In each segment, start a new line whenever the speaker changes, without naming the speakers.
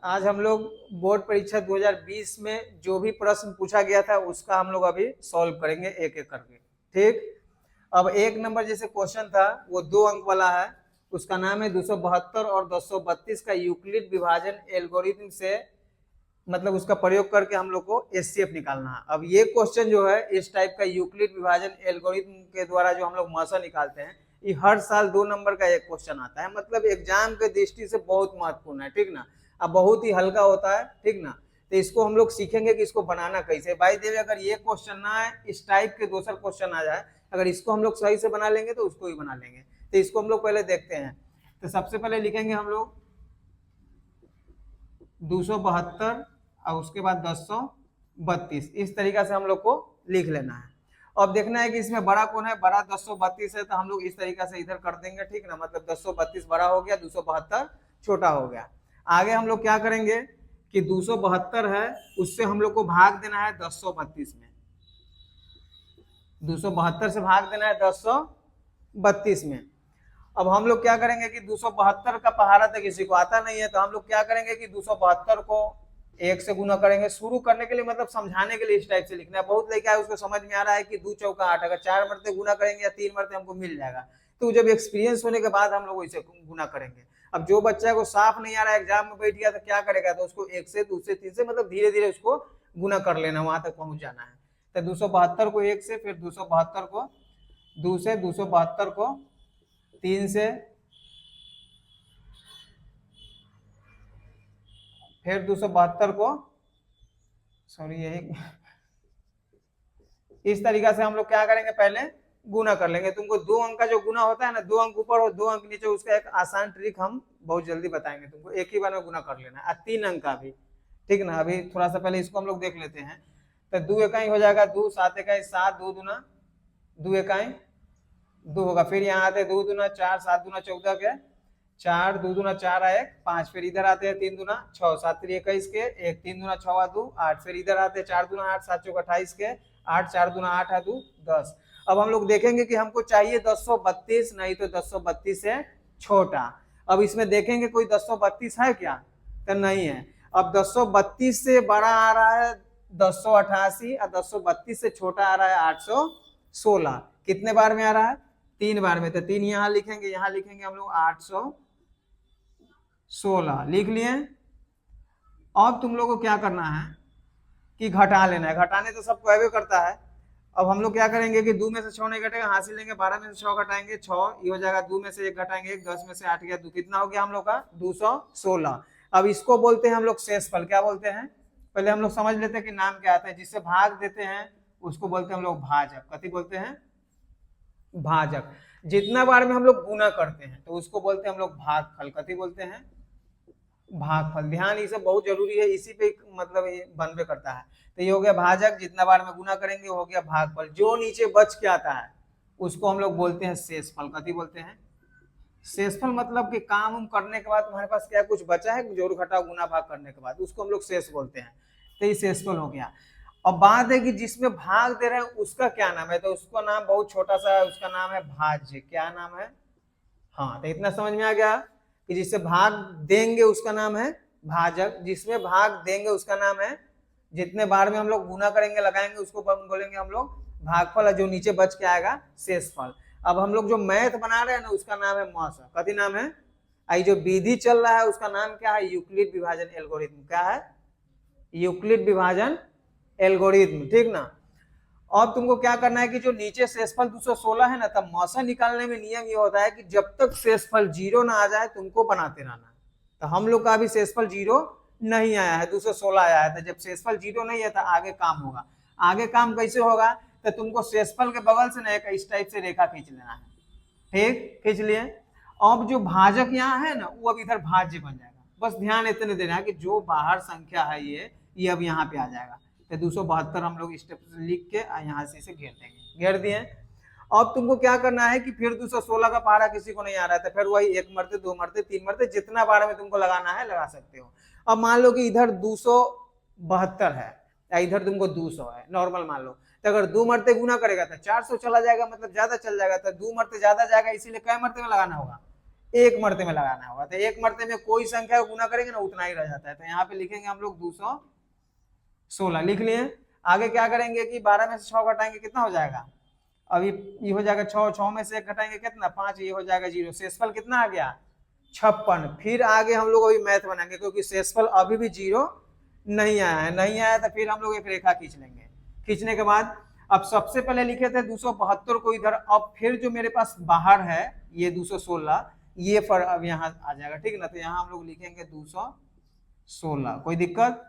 आज हम लोग बोर्ड परीक्षा 2020 में जो भी प्रश्न पूछा गया था उसका हम लोग अभी सॉल्व करेंगे एक एक करके। ठीक, अब एक नंबर जैसे क्वेश्चन था वो 2 अंक वाला है, उसका नाम है 272 और 232 का यूक्लिड विभाजन एल्गोरिथम से मतलब उसका प्रयोग करके हम लोग को एचसीएफ निकालना है। अब ये क्वेश्चन जो है इस टाइप का यूक्लिड विभाजन एल्गोरिथम के द्वारा जो हम लोग मसा निकालते हैं, ये हर साल 2 नंबर का एक क्वेश्चन आता है, मतलब एग्जाम के दृष्टि से बहुत महत्वपूर्ण है। ठीक ना, अब बहुत ही हल्का होता है। ठीक ना, तो इसको हम लोग सीखेंगे कि इसको बनाना कैसे। बाई देवे अगर ये क्वेश्चन ना है, इस टाइप के दूसरा क्वेश्चन आ जाए, अगर इसको हम लोग सही से बना लेंगे तो उसको ही बना लेंगे। तो इसको हम लोग पहले देखते हैं। तो सबसे पहले लिखेंगे हम लोग 272 और उसके बाद 1032, इस तरीका से हम लोग को लिख लेना है। अब देखना है कि इसमें बड़ा कौन है, बड़ा 1032 है, तो हम लोग इस तरीका से इधर कर देंगे। ठीक ना, मतलब 1032 बड़ा हो गया, 272 छोटा हो गया। आगे हम लोग क्या करेंगे कि 272 है उससे हम लोग को भाग देना है 1032 में, 272 से भाग देना है 1032 में। अब हम लोग क्या करेंगे कि 272 का पहाड़ा तो किसी को आता नहीं है, तो हम लोग क्या करेंगे कि 272 को 1 से गुना करेंगे। शुरू करने के लिए मतलब समझाने के लिए इस टाइप से लिखना है। बहुत लड़का है उसको समझ में आ रहा है कि 2 चौका 8, अगर 4 मरते गुना करेंगे या 3 मरते हमको मिल जाएगा, तो जब एक्सपीरियंस होने के बाद हम लोग इसे गुना करेंगे। अब जो बच्चा को साफ नहीं आ रहा है, एग्जाम में बैठ गया तो क्या करेगा, तो उसको 1 से 2 से 3 से मतलब धीरे धीरे उसको गुना कर लेना, वहां तक पहुंच जाना है। तो 272 को 1 से, फिर 272 को 2 से, 272 को 3 से, फिर 272 को सॉरी यही इस तरीका से हम लोग क्या करेंगे, पहले गुना कर लेंगे। तुमको 2 अंक का जो गुना होता है ना, 2 अंक ऊपर और 2 अंक नीचे, उसका एक आसान ट्रिक हम बहुत जल्दी बताएंगे तुमको। एक ही बार में गुना कर लेना है 3 अंक का भी। ठीक ना, अभी थोड़ा सा पहले इसको हम लोग देख लेते हैं। तो 2 इकाई हो जाएगा 2, 7 इकाई 7, 2 दूना 2 इकाई 2 होगा। फिर यहाँ आते 2 दूना 4, 7 दूना 14 के 4, 2 दूना 4 आए 5, फिर इधर आते हैं 3 दूना 6, 7 3 21 के 1, 3 दूना 6 2 8, फिर इधर आते हैं 4 दूना 8, 7 चौक 28 के 8, 4 दूना 8 है 2 10। अब हम लोग देखेंगे कि हमको चाहिए 1032, नहीं तो 1032 से छोटा। अब इसमें देखेंगे कोई 1032 है क्या, तो नहीं है। अब 1032 से बड़ा आ रहा है 1088 और 1032 से छोटा आ रहा है 816। कितने बार में आ रहा है, 3 बार में। तो 3 यहाँ लिखेंगे, यहाँ लिखेंगे हम लोग 816 लिख लिए। अब तुम लोग को क्या करना है कि घटा लेना है। घटाने तो सबको अवे करता है। अब हम लोग क्या करेंगे कि 2 में से 6 नहीं घटेगा, हासिल लेंगे 12 में से 6 घटाएंगे 6, ये हो जाएगा 2 में से 1 घटाएंगे 1, 10 में से 8 गया 2, कितना हो गया हम लोग का 216। अब इसको बोलते हैं हम लोग शेषफल। क्या बोलते हैं, पहले हम लोग समझ लेते हैं कि नाम क्या आता है। जिससे भाग देते हैं उसको बोलते हैं हम लोग भाजक। कथी बोलते हैं, भाजक। जितना बार में हम लोग गुना करते हैं तो उसको बोलते हैं हम लोग भागफल। कथी बोलते हैं, भागफल। ध्यान ये सब बहुत जरूरी है, इसी पे मतलब ये बनबे करता है। तो ये हो गया भाजक, जितना बार में गुना करेंगे हो गया भागफल। जो नीचे बच के आता है उसको हम लोग बोलते हैं शेषफल। कथी बोलते हैं, शेषफल। मतलब कि काम उम करने के बाद तुम्हारे पास क्या कुछ बचा है, जोड़ घटाव गुना भाग करने के बाद, उसको हम लोग शेष बोलते हैं। तो ये शेषफल हो गया। अब बात है कि जिसमें भाग दे रहे हैं उसका क्या नाम है, तो उसका नाम बहुत छोटा सा है, उसका नाम है भाज्य। क्या नाम है, हाँ, तो इतना समझ में आ गया कि जिससे भाग देंगे उसका नाम है भाजक, जिसमें भाग देंगे उसका नाम है, जितने बार में हम लोग गुना करेंगे लगाएंगे उसको बोलेंगे हम लोग भागफल, जो नीचे बच के आएगा शेषफल। अब हम लोग जो मैथ बना रहे हैं ना उसका नाम है मौसा। कथी नाम है, आई जो विधि चल रहा है उसका नाम क्या है, यूक्लिड विभाजन एल्गोरिथम। क्या है, यूक्लिड विभाजन एल्गोरिथम। ठीक ना। अब तुमको क्या करना है कि जो नीचे शेषफल 216 है ना, तब मौसा निकालने में नियम ये होता है कि जब तक शेषफल 0 ना आ जाए तुमको बनाते रहना। तो हम लोग का अभी शेषफल 0 नहीं आया है, 216 आया है। तो जब शेषफल 0 नहीं है तो आगे काम होगा। आगे काम कैसे होगा, तो तुमको शेषफल के बगल से ना एक इस टाइप से रेखा खींच लेना है। ठीक, खींच लिए। अब जो भाजक यहाँ है ना वो अब इधर भाज्य बन जाएगा। बस ध्यान इतने देना है कि जो बाहर संख्या है ये अब यहाँ पे आ जाएगा। तो 272 हम लोग स्टेप लिख के यहाँ से इसे घेर देंगे, घेर दिए। अब तुमको क्या करना है कि फिर 216 का पहाड़ा किसी को नहीं आ रहा है तो फिर वही 1 मरते 2 मरते 3 मरते जितना बार में तुमको लगाना है लगा सकते हो। अब मान लो कि इधर 272 है या इधर तुमको 200 है, नॉर्मल मान लो। तो अगर 2 मरते गुना करेगा तो 400 चला जाएगा, मतलब ज्यादा चल जाएगा। तो 2 मरते ज्यादा जाएगा, इसीलिए कै मरते में लगाना होगा, एक मरते में लगाना होगा। तो एक मरते में कोई संख्या को गुना करेंगे ना उतना ही रह जाता है। तो यहाँ पे लिखेंगे हम लोग 216 लिख लिए। आगे क्या करेंगे कि 12 में से 6 घटाएंगे कितना हो जाएगा, अभी ये हो जाएगा 6, 6 में से 1 घटाएंगे कितना 5, ये हो जाएगा 0। शेषफल कितना आ गया 56। फिर आगे हम लोग अभी मैथ बनाएंगे क्योंकि शेषफल अभी भी 0 नहीं आया है, नहीं आया तो फिर हम लोग एक रेखा खींच लेंगे। खींचने के बाद अब सबसे पहले लिखे थे 272 को इधर, अब फिर जो मेरे पास बाहर है ये 216, ये पर अब यहाँ आ जाएगा, ठीक ना। तो यहाँ हम लोग लिखेंगे 216, कोई दिक्कत।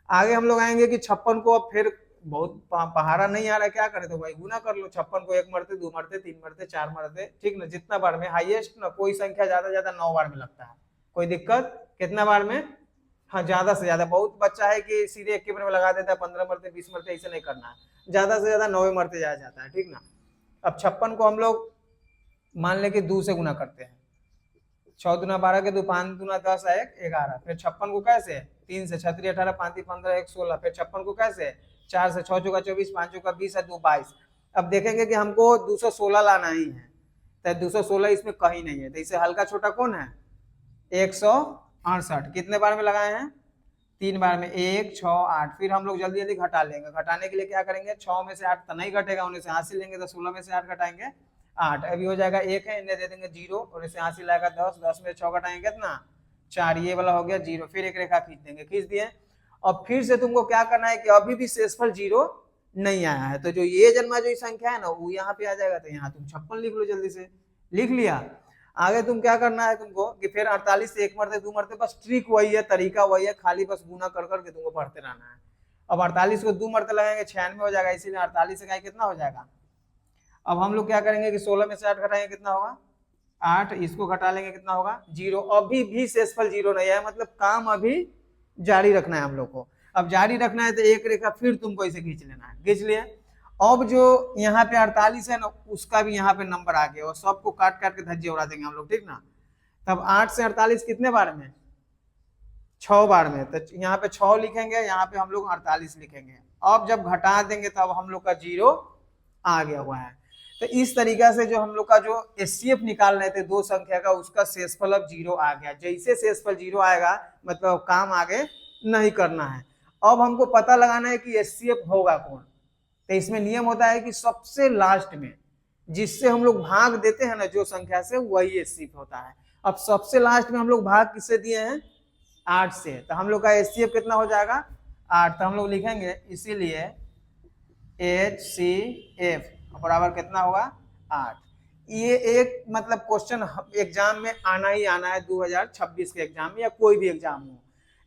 आगे हम लोग आएंगे कि 56 को अब फिर बहुत पहाड़ा नहीं आ रहा है, क्या करें, तो भाई गुना कर लो। 56 को 1 मरते, 2 मरते, 3 मरते, 4 मरते, ठीक ना, जितना बार में हाईएस्ट ना, कोई संख्या ज्यादा 9 बार में लगता है, कोई दिक्कत। कितना बार में, हाँ ज्यादा से ज्यादा। बहुत बच्चा है कि सीधे एक बार में लगा देता है 15 मरते 20 मरते, ऐसे नहीं करना है, ज्यादा से ज्यादा 9 मरते जाया जाता है, ठीक ना। अब 56 को हम लोग मान ले कि 2 से गुना करते हैं, 6 दूना 12 के 2, 5 दूना 10, 1 11। फिर 56 को कैसे, 3 से 6 18 5 15 1 16। फिर 56 को कैसे, 4 से 6 चौका 24, 5 चौका 20 है 2 22। अब देखेंगे कि हमको 216 लाना ही है, तो 216 इसमें कहीं नहीं है, तो इसे हल्का छोटा कौन है 168। कितने बार में लगाए हैं, 3 बार में, 1 6 8। फिर हम लोग जल्दी जल्दी घटा लेंगे। घटाने के लिए क्या करेंगे, 6 में से 8 तो नहीं घटेगा, उन्हें से 80 लेंगे, तो 16 में से 8 घटाएंगे 8, अभी हो जाएगा 1 है, इन्हें दे देंगे 0, और इसे 80 लाएगा 10, 10 में 6 घटाएंगे कितना 4, ये वाला हो गया 0। फिर एक रेखा खींच देंगे, खींच दिए। और फिर से तुमको क्या करना है कि अभी भी शेषफल 0 नहीं आया है, तो जो ये जन्मा जो संख्या है ना वो यहाँ पे आ जाएगा, तो यहाँ तुम 56 लिख लो, जल्दी से लिख लिया। आगे तुम क्या करना है तुमको कि फिर 48 से 1 मरते 2 मरते, बस ट्रिक वही है, तरीका वही है, खाली बस गुना कर करके तुमको पढ़ते रहना है। अब 48 को 2 मरते लगाएंगे 96 हो जाएगा, इसीलिए 48 से कितना हो जाएगा। अब हम लोग क्या करेंगे कि 16 में से 8 घटाएंगे कितना होगा 8, इसको घटा लेंगे कितना होगा 0। अभी भी शेषफल 0 नहीं है, मतलब काम अभी जारी रखना है हम लोग को। अब जारी रखना है तो एक रेखा फिर तुमको इसे खींच लेना है, खींच लिए। अब जो यहाँ पे 48 है ना उसका भी यहाँ पे नंबर आ गया, और सबको काट काट के धज्जे उड़ा देंगे हम लोग, ठीक ना। तब 8 से 48 कितने बार में, 6 बार में, तो यहाँ पे 6 लिखेंगे, यहाँ पे हम लोग 48 लिखेंगे। अब जब घटा देंगे तब हम लोग का 0 आ गया हुआ है। तो इस तरीका से जो हम लोग का जो एचसीएफ निकाल रहे थे दो संख्या का, उसका शेषफल अब 0 आ गया। जैसे शेषफल 0 आएगा मतलब काम आगे नहीं करना है। अब हमको पता लगाना है कि एचसीएफ होगा कौन। तो इसमें नियम होता है कि सबसे लास्ट में जिससे हम लोग भाग देते हैं ना जो संख्या से, वही एचसीएफ होता है। अब सबसे लास्ट में हम लोग भाग किससे दिए हैं 8 से, तो हम लोग का एचसीएफ कितना हो जाएगा 8। तो हम लोग लिखेंगे इसीलिए एचसीएफ बराबर कितना होगा 8। ये एक मतलब क्वेश्चन एग्जाम में आना ही आना है, 2026 के एग्जाम में या कोई भी एग्जाम हो।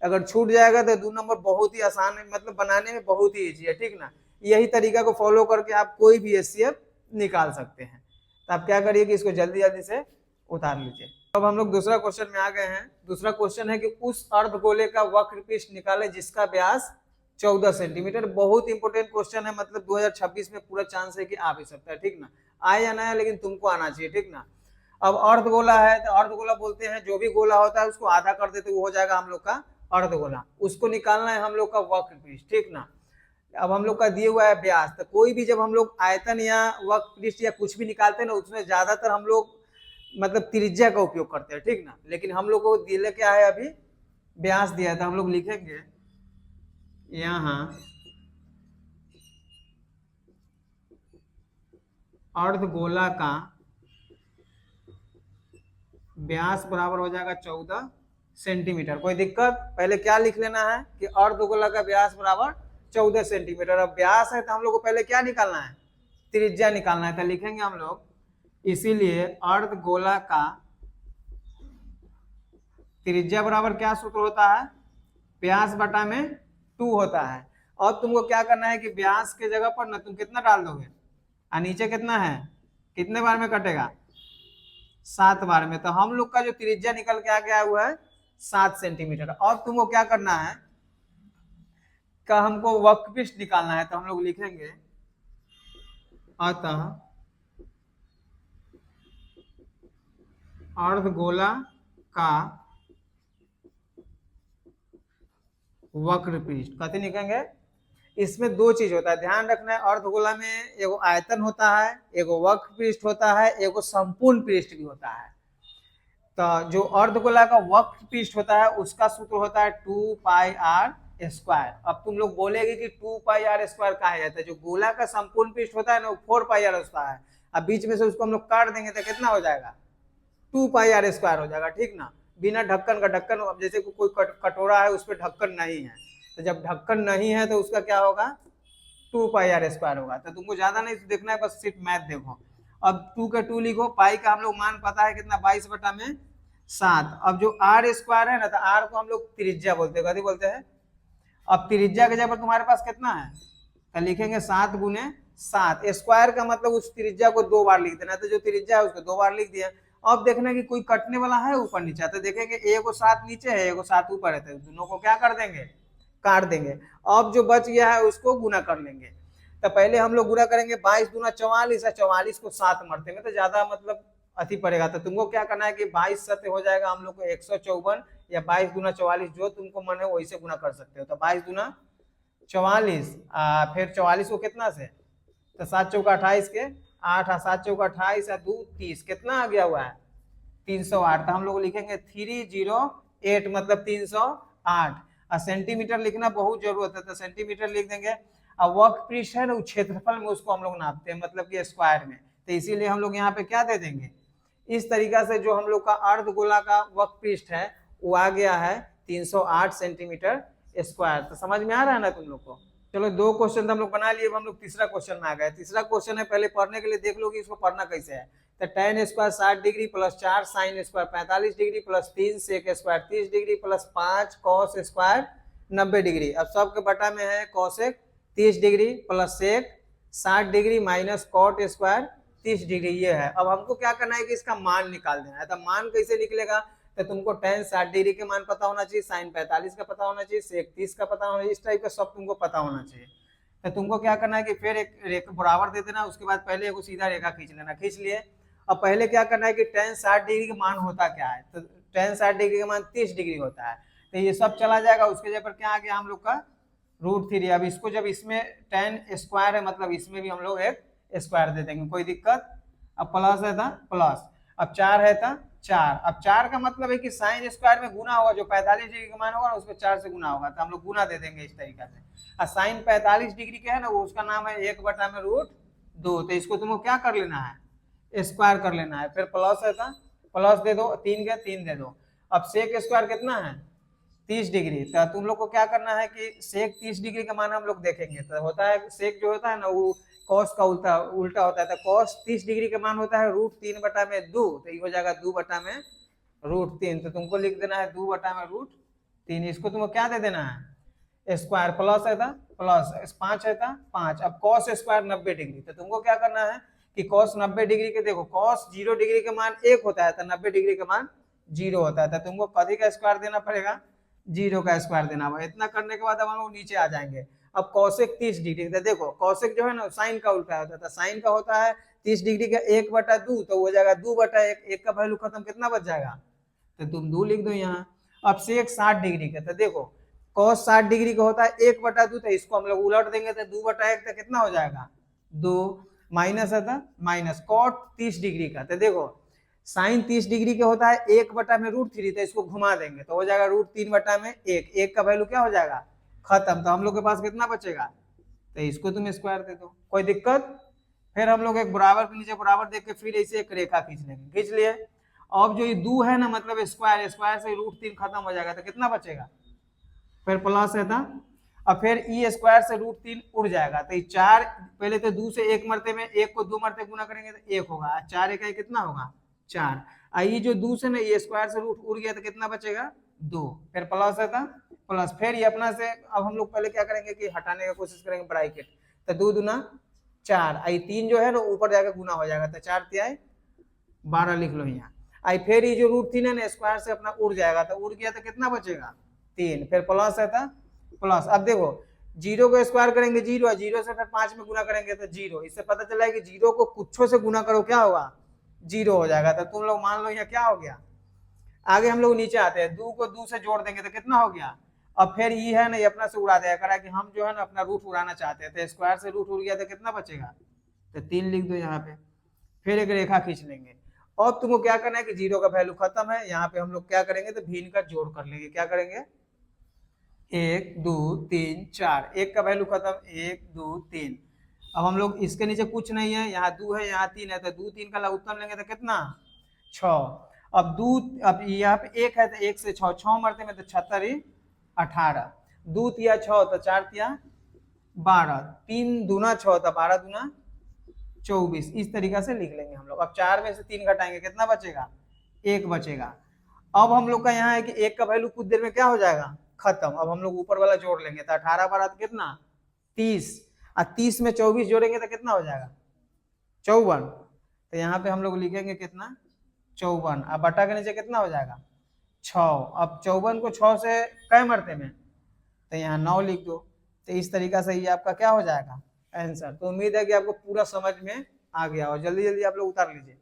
अगर छूट जाएगा तो 2 नंबर बहुत ही आसान है, मतलब बनाने में बहुत ही इजी है, ठीक ना। यही तरीका को फॉलो करके आप कोई भी एचसीएफ निकाल सकते हैं। तो आप क्या करिए कि इसको जल्दी जल्दी से उतार लीजिए। अब हम लोग दूसरा क्वेश्चन में आ गए हैं। दूसरा क्वेश्चन है कि उस अर्धगोले का वक्र पृष्ठ निकाले जिसका व्यास 14 सेंटीमीटर। बहुत इंपोर्टेंट क्वेश्चन है, मतलब 2026 में पूरा चांस है कि आ भी सकता है, ठीक ना। आए या ना, लेकिन तुमको आना चाहिए, ठीक ना। अब अर्धगोला है तो अर्धगोला बोलते हैं जो भी गोला होता है उसको आधा कर देते वो हो जाएगा हम लोग का अर्धगोला। उसको निकालना है हम लोग का वक्र पृष्ठ, ठीक ना। अब हम लोग का दिए हुआ है व्यास, तो कोई भी जब हम लोग आयतन या वक्र पृष्ठ या कुछ भी निकालते हैं ना उसमें ज्यादातर हम लोग मतलब त्रिज्या का उपयोग करते हैं, ठीक ना। लेकिन हम लोग को दिया क्या है अभी व्यास दिया है, तो हम लोग लिखेंगे यहाँ अर्धगोला का व्यास बराबर हो जाएगा 14 सेंटीमीटर। कोई दिक्कत, पहले क्या लिख लेना है कि अर्धगोला का व्यास बराबर 14 सेंटीमीटर। अब व्यास है तो हम लोग को पहले क्या निकालना है त्रिज्या निकालना है। तो लिखेंगे हम लोग इसीलिए अर्धगोला का त्रिज्या बराबर क्या सूत्र होता है व्यास बटा में 2 होता है। और तुमको क्या करना है कि व्यास के जगह पर ना तुम कितना डाल दोगे और नीचे कितना है कितने बार में कटेगा 7 बार में। तो हम लोग का जो त्रिज्या निकल के आ गया हुआ है 7 सेंटीमीटर। और तुमको क्या करना है का हमको वक्र पृष्ठ निकालना है। तो हम लोग लिखेंगे अतः अर्धगोला का वक्र पृष्ठ कति लिखेंगे। इसमें 2 चीज होता है, ध्यान रखना है। अर्धगोला में एगो आयतन होता है, एगो वक्र पृष्ठ होता है, एगो संपूर्ण पृष्ठ भी होता है। तो जो अर्धगोला का वक्र पृष्ठ होता है उसका सूत्र होता है 2πr²। अब तुम लोग बोलेगे कि 2πr² कहा जाता है, जो गोला का संपूर्ण पृष्ठ होता है ना वो 4πr होता है। अब बीच में से उसको हम लोग काट देंगे तो कितना हो जाएगा, 2πr² हो जाएगा, ठीक ना। बिना ढक्कन का, ढक्कन अब जैसे कोई कटोरा है उस पर ढक्कन नहीं है, तो जब ढक्कन नहीं है तो उसका क्या होगा, 2πr² होगा। तो तुमको ज्यादा नहीं देखना है, बस सिर्फ मैथ देखो। अब 2 के 2 लिखो, पाई का हम लोग मान पता है कितना, 22/7। अब जो r² है ना, तो r को हम लोग त्रिज्या बोलते हैं, कभी बोलते हैं। अब त्रिज्या के जगह पर तुम्हारे पास कितना है, तो लिखेंगे 7 × 7। स्क्वायर का मतलब उस त्रिज्या को 2 बार लिख देना, तो जो त्रिज्या है उसको 2 बार लिख दिया। अब देखना कि कोई कटने वाला है ऊपर नीचे, तो देखेंगे एगो 7 नीचे है, एगो 7 ऊपर है, तो दोनों को क्या कर देंगे, काट देंगे। अब जो बच गया है उसको गुना कर लेंगे। तो पहले हम लोग गुना करेंगे, 22 दूना 44 है, 44 को 7 मरते में तो ज्यादा मतलब अति पड़ेगा। तो तुमको क्या करना है कि 22 7 हो जाएगा हम लोग को 154, या 22 दूना 44 जो तुमको मन है वही से गुना कर सकते हो। तो 22 दूना 44, फिर 44 को कितना से, तो 7 चौका 28 के 8, 7 चौका 28 है 2 30, कितना आ गया हुआ है 308। तो हम लोग लिखेंगे 308 मतलब 308। और सेंटीमीटर लिखना बहुत जरूरत है, तो सेंटीमीटर लिख देंगे। अब वक्र पृष्ठ है ना, क्षेत्रफल में उसको हम लोग नापते हैं, मतलब कि स्क्वायर में, तो इसीलिए हम लोग यहाँ पे क्या दे देंगे, इस तरीका से जो हम लोग का अर्धगोला का वक्र पृष्ठ है वो आ गया है 308 सेंटीमीटर स्क्वायर। तो समझ में आ रहा है ना तुम लोग को। चलो 2 क्वेश्चन हम लोग बना लिए, अब हम लोग तीसरा क्वेश्चन में आ गए। तीसरा क्वेश्चन है, पहले पढ़ने के लिए देख लो कि इसको पढ़ना कैसे है। तो tan² 60 degree plus 4 sin² 45 degree plus 3 sec² 30 degree plus 5 cos² 90 degree. अब सबके बटा में है cosec 30 degree plus sec 60 degree minus cot² 30 degree, ये है। अब हमको क्या करना है कि इसका मान निकाल देना है। तो मान कैसे निकलेगा, तो तुमको tan 60 डिग्री के मान पता होना चाहिए, sin 45 का पता होना चाहिए, sec 30 का पता होना चाहिए, इस टाइप का सब तुमको पता होना चाहिए। तो तुमको क्या करना है कि फिर एक रेखा बराबर दे देना, उसके बाद पहले एक सीधा रेखा खींच लेना, खींच लिए। अब पहले क्या करना है कि tan 60 डिग्री का मान होता क्या है, तो tan 60 डिग्री का मान 30 डिग्री होता है। तो ये सब चला जाएगा, उसके जगह पर क्या आ गया हम लोग का √3। अब इसको जब इसमें tan² है मतलब इसमें भी हम लोग एक स्क्वायर दे देंगे, कोई दिक्कत। अब प्लस है था प्लस, अब 4 है था 4। अब 4 का मतलब है कि sin² में गुना होगा, जो 45 डिग्री का मान होगा ना उसको 4 से गुना होगा, तो हम लोग गुना दे देंगे इस तरीका से। और sin 45 डिग्री के है ना वो उसका नाम है 1/√2। तो इसको तुमको क्या कर लेना है, स्क्वायर कर लेना है। फिर प्लस है था प्लस दे दो, 3 के 3 दे दो। अब sec² कितना है 30 डिग्री। तो तुम लोग को क्या करना है कि sec 30 डिग्री का मान हम लोग देखेंगे। तो होता है sec जो होता है ना वो cos का उल्टा होता है। तो cos 30 डिग्री का मान होता है √3/2, तो ये हो जाएगा 2/√3। तो तुमको लिख देना है 2/√3। इसको तुमको क्या दे देना है स्क्वायर, प्लस है था प्लस 5 है था 5। अब cos² 90 डिग्री। तो तुमको क्या करना है कि cos 90 डिग्री के देखो cos 0 डिग्री का मान 1 होता है, तो 90 डिग्री का मान 0 होता है। तो तुमको कभी का स्क्वायर देना पड़ेगा, 0 का स्क्वायर देना होगा। इतना करने के बाद अब हम लोग नीचे आ जाएंगे। अब cosec 30 डिग्री, तो देखो cosec जो है ना साइन का उल्टा होता है, साइन का होता है 30 डिग्री का 1/2, तो हो जाएगा 2/1। 1 का वैल्यू खत्म, कितना बच जाएगा, तो तुम 2 लिख दो यहाँ। अब sec 60 डिग्री का, तो देखो cos 60 डिग्री का होता है 1/2, तो इसको हम लोग उलट देंगे तो 2/1, तो कितना हो जाएगा 2। माइनस है था माइनस cot 30 डिग्री का, तो देखो साइन 30 डिग्री का होता है 1/√3, तो इसको घुमा देंगे तो हो जाएगा √3/1। 1 का वैल्यू क्या हो जाएगा खत्म। तो हम लोग के पास कितना बचेगा, तो इसको तुम स्क्वायर दे दो, कोई दिक्कत। फिर हम लोग एक बराबर के नीचे बराबर देख के फिर ऐसे एक रेखा खींच लेंगे, खींच लिए। अब जो ये 2 है ना मतलब स्क्वायर से √3 खत्म हो जाएगा, तो कितना बचेगा, फिर प्लस है था। अब फिर e² से √3 उड़ जाएगा, तो 4 पहले तो 2 से 1 मरते में 1 को 2 मरते गुना करेंगे तो 1 होगा, 4 इकाई कितना होगा 4। ये जो 2 से ना ये स्क्वायर से रूट उड़ गया तो कितना बचेगा 2। फिर प्लस है था प्लस, फिर ये अपना से अब हम लोग पहले क्या करेंगे कि हटाने का कोशिश करेंगे ब्रैकेट, तो 2 दूना 4, आई 3 जो है ना ऊपर जाकर गुना हो जाएगा, तो 4 तिहाई 12 लिख लो यहाँ। आई फिर ये जो √3 है ना स्क्वायर से अपना उड़ जाएगा, तो उड़ गया तो कितना बचेगा 3। फिर प्लस है था प्लस। अब देखो 0 को स्क्वायर करेंगे 0 है, 0 से फिर 5 में गुना करेंगे तो 0। इससे पता चला है कि 0 को कुछों से गुना करो क्या होगा 0 हो जाएगा। तो तुम लोग मान लो यहाँ क्या हो गया। आगे हम लोग नीचे आते हैं, 2 को 2 से जोड़ देंगे तो कितना हो गया। अब फिर ये है ना ये अपना से उड़ा देगा, करा कि हम जो है ना अपना रूट उड़ाना चाहते हैं, तो स्क्वायर से रूट उड़ गया तो कितना बचेगा, तो 3 लिख दो यहाँ पे। फिर एक रेखा खींच लेंगे। और तुमको क्या करना है कि 0 का वैल्यू खत्म है, यहाँ पे हम लोग क्या करेंगे तो भिन्न का जोड़ कर लेंगे। क्या करेंगे 1 2 3 4, 1 का वैल्यू खत्म 1 2 3। अब हम लोग इसके नीचे कुछ नहीं है, यहाँ 2 है यहाँ 3 है, तो 2 3 का लघुत्तम लेंगे तो कितना 6। अब 2 अब यहाँ पे 1 है तो 1 से 6 6 मरते में तो 76 18, 2 तिया 6 तो 4 तिया 12, 3 दूना 6 तो 12 दूना 24। इस तरीका से लिख लेंगे हम लोग। अब 4 में से 3 घटाएंगे कितना बचेगा 1 बचेगा। अब हम लोग का यहाँ है कि 1 का वैल्यू कुछ देर में क्या हो जाएगा खत्म। अब हम लोग ऊपर वाला जोड़ लेंगे तो 18 12 तो कितना 30, और 30 में 24 जोड़ेंगे तो कितना हो जाएगा 54। तो यहाँ पे हम लोग लिखेंगे कितना 54, अब बटा के नीचे कितना हो जाएगा 6। अब 54 को 6 से कै मरते में, तो यहाँ 9 लिख दो। तो इस तरीका से ये आपका क्या हो जाएगा आंसर। तो उम्मीद है कि आपको पूरा समझ में आ गया हो। जल्दी जल्दी आप लोग उतार लीजिए।